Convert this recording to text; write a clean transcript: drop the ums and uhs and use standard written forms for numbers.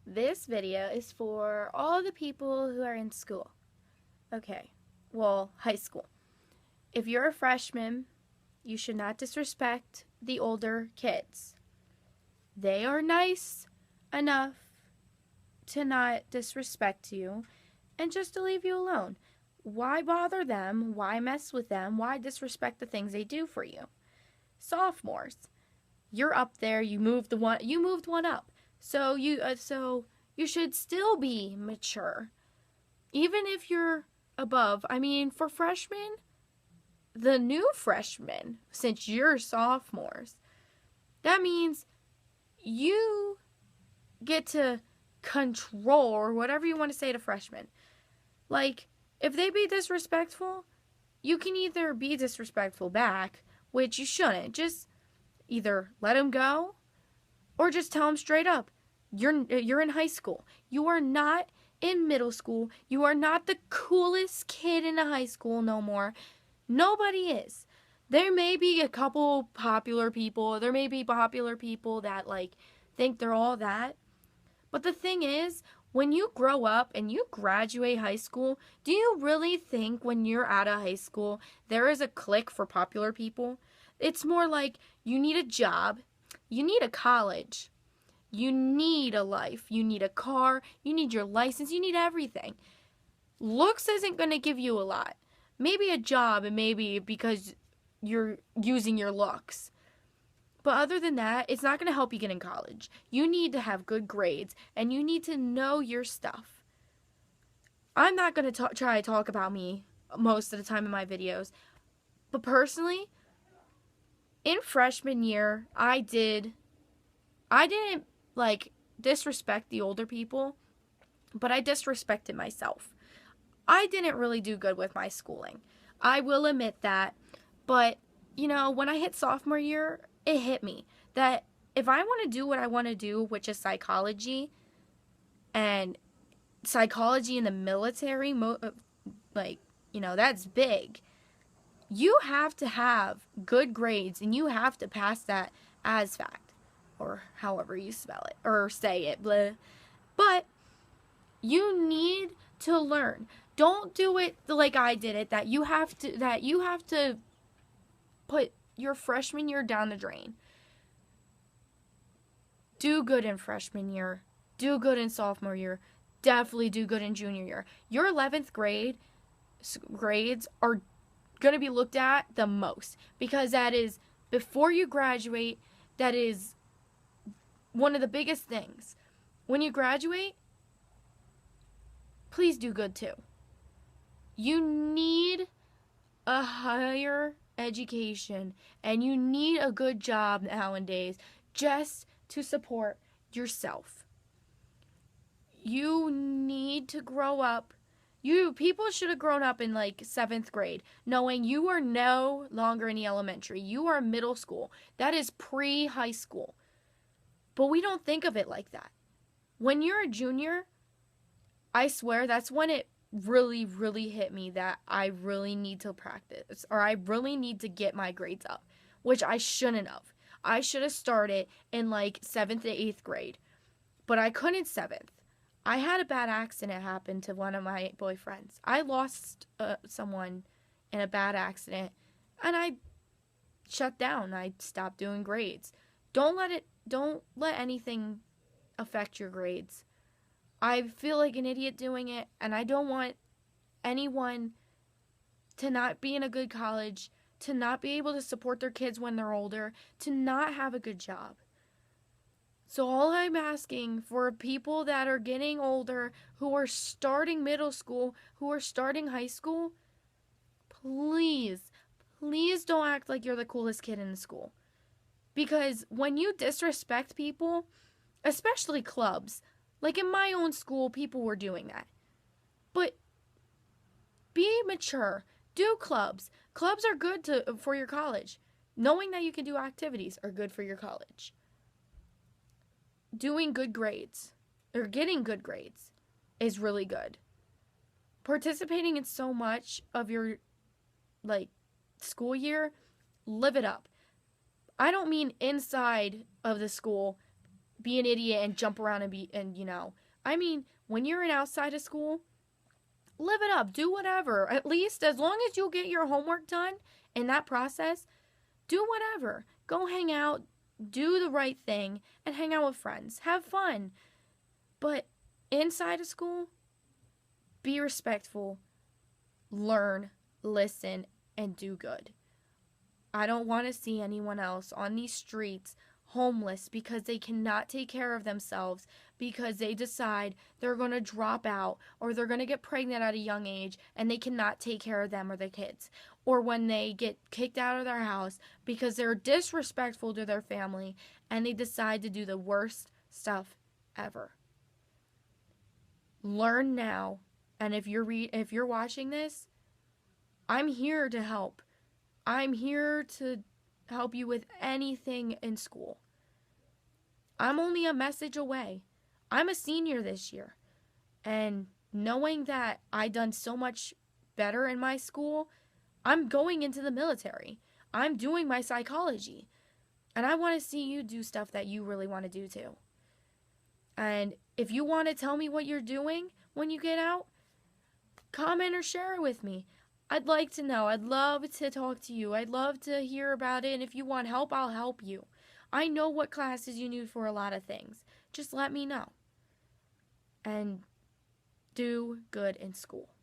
This video is for all the people who are in school. Okay, well, high school. If you're a freshman, you should not disrespect the older kids. They are nice enough to not disrespect you and just to leave you alone. Why bother them? Why mess with them? Why disrespect the things they do for you? Sophomores, you're up there. You moved one up. So you should still be mature, even if you're above. I mean, for freshmen, the new freshmen, since you're sophomores, that means you get to control or whatever you want to say to freshmen. Like, if they be disrespectful, you can either be disrespectful back, which you shouldn't. Just either let them go or just tell them straight up. You're in high school. You are not in middle school. You are not the coolest kid in the high school no more. Nobody is. There may be a couple popular people. There may be popular people that think they're all that. But the thing is, when you grow up and you graduate high school, do you really think when you're out of high school there is a clique for popular people? It's more like you need a job, you need a college, you need a life, you need a car, you need your license, you need everything. Looks isn't going to give you a lot. Maybe a job, and maybe because you're using your looks. But other than that, it's not going to help you get in college. You need to have good grades, and you need to know your stuff. I'm not going to try to talk about me most of the time in my videos. But personally, in freshman year, I didn't disrespect the older people, but I disrespected myself. I didn't really do good with my schooling. I will admit that. But, when I hit sophomore year, it hit me that if I want to do what I want to do, which is psychology, and psychology in the military, that's big. You have to have good grades, and you have to pass that ASVAC, or however you spell it, or say it, blah. But you need to learn. Don't do it like I did it, that you have to put your freshman year down the drain. Do good in freshman year. Do good in sophomore year. Definitely do good in junior year. Your 11th grade grades are going to be looked at the most, because that is before you graduate. That is one of the biggest things. When you graduate, please do good too. You need a higher education, and you need a good job nowadays just to support yourself. You need to grow up. People should have grown up in 7th grade, knowing you are no longer in the elementary. You are middle school. That is pre-high school. But we don't think of it like that. When you're a junior, I swear that's when it really, really hit me that I really need to practice, or I really need to get my grades up, which I shouldn't have. I should have started in 7th to 8th grade, but I couldn't 7th. I had a bad accident happen to one of my boyfriends. I lost someone in a bad accident, and I shut down. I stopped doing grades. Don't let anything affect your grades. I feel like an idiot doing it, and I don't want anyone to not be in a good college, to not be able to support their kids when they're older, to not have a good job. So all I'm asking for people that are getting older, who are starting middle school, who are starting high school, please don't act like you're the coolest kid in the school. Because when you disrespect people, especially clubs, like in my own school, people were doing that. But be mature. Do clubs. Clubs are good for your college. Knowing that you can do activities are good for your college. Doing good grades, or getting good grades, is really good. Participating in so much of your, school year, live it up. I don't mean inside of the school, be an idiot and jump around I mean, when you're outside of school, live it up, do whatever. At least as long as you get your homework done in that process, do whatever. Go hang out, do the right thing, and hang out with friends. Have fun. But inside of school, be respectful, learn, listen, and do good. I don't want to see anyone else on these streets homeless because they cannot take care of themselves, because they decide they're going to drop out or they're going to get pregnant at a young age and they cannot take care of them or their kids. Or when they get kicked out of their house because they're disrespectful to their family and they decide to do the worst stuff ever. Learn now, and if you're watching this, I'm here to help. I'm here to help you with anything in school. I'm only a message away. I'm a senior this year. And knowing that I done so much better in my school, I'm going into the military. I'm doing my psychology. And I want to see you do stuff that you really want to do too. And if you want to tell me what you're doing when you get out, comment or share it with me. I'd like to know. I'd love to talk to you. I'd love to hear about it. And if you want help, I'll help you. I know what classes you need for a lot of things. Just let me know. And do good in school.